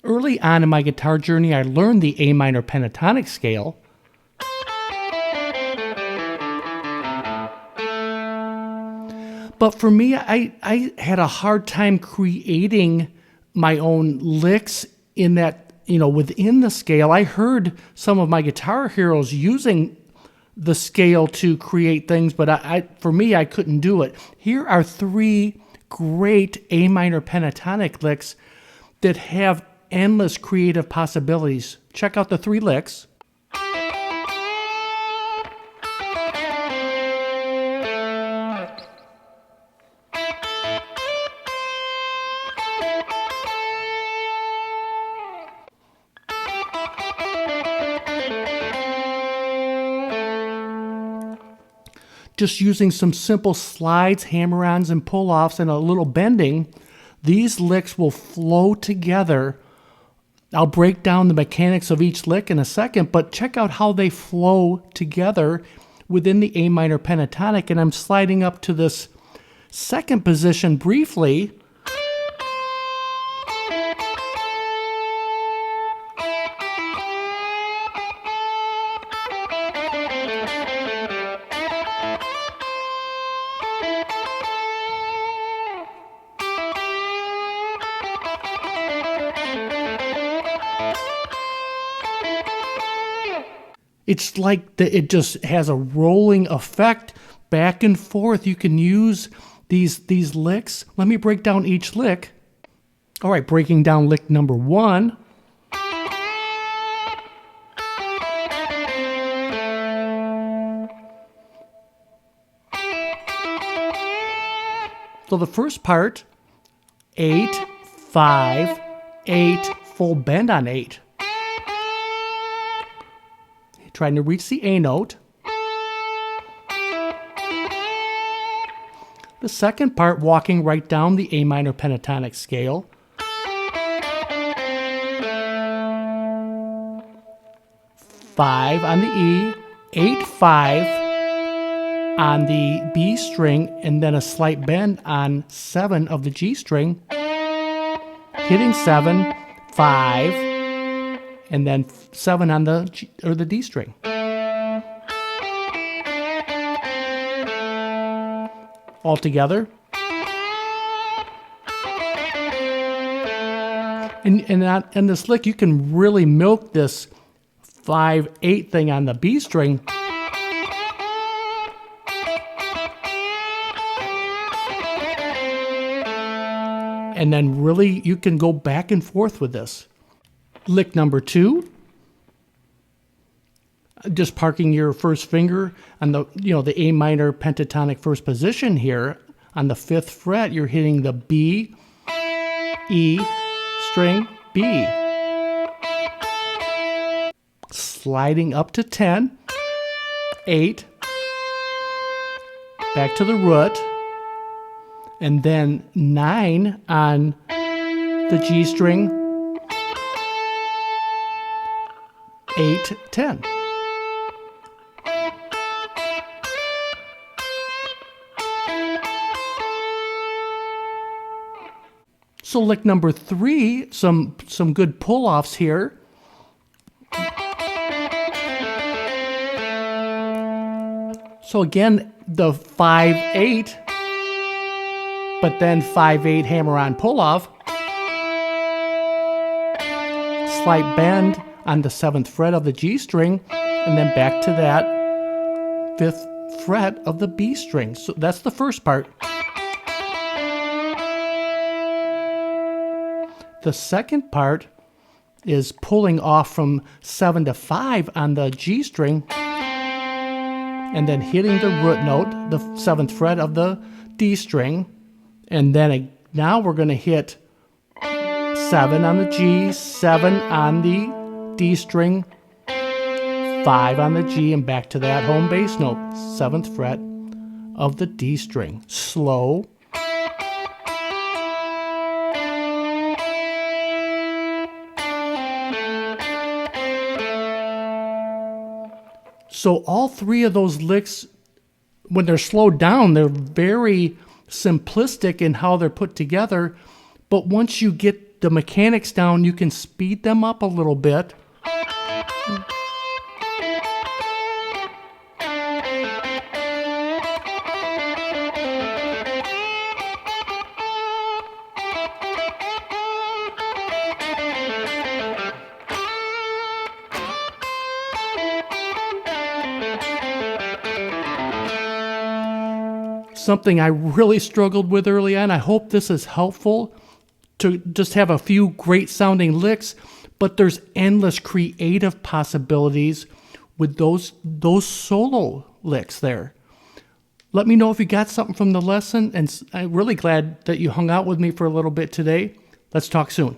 Early on in my guitar journey, I learned the A minor pentatonic scale. But for me, I had a hard time creating my own licks in that, within the scale. I heard some of my guitar heroes using the scale to create things, but for me, I couldn't do it. Here are 3 great A minor pentatonic licks that have endless creative possibilities. Check out the 3 licks. Just using some simple slides, hammer-ons, and pull-offs and a little bending, these licks will flow together. I'll break down the mechanics of each lick in a second, but check out how they flow together within the A minor pentatonic. And I'm sliding up to this second position briefly. It's like it just has a rolling effect back and forth. You can use these licks. Let me break down each lick. All right, breaking down lick number 1. So the first part, 8, 5, 8, full bend on 8. Trying to reach the A note. The second part, walking right down the A minor pentatonic scale. Five on the E, 8, 5 on the B string, and then a slight bend on 7 of the G string. Hitting 7, 5, and then 7 on the G, or the D string. All together. And this lick, you can really milk this 5/8 thing on the B string. And then really you can go back and forth with this. Lick number 2. Just parking your first finger on the A minor pentatonic first position here. On the 5th fret, you're hitting the B, E string, B. Sliding up to 10, 8, back to the root, and then 9 on the G string, 8, 10. So lick number 3, some good pull-offs here. So again, the 5/8, but then 5/8 hammer-on pull-off. Slight bend on the 7th fret of the G string, and then back to that 5th fret of the B string. So that's the first part. The second part is pulling off from 7 to 5 on the G string, and then hitting the root note, the 7th fret of the D string, and then now we're going to hit 7 on the G, 7 on the D string, 5 on the G, and back to that home bass note, 7th fret of the D string. Slow. So all 3 of those licks, when they're slowed down, they're very simplistic in how they're put together. But once you get the mechanics down, you can speed them up a little bit. Something I really struggled with early on. I hope this is helpful to just have a few great sounding licks, but there's endless creative possibilities with those solo licks there. Let me know if you got something from the lesson, and I'm really glad that you hung out with me for a little bit today. Let's talk soon.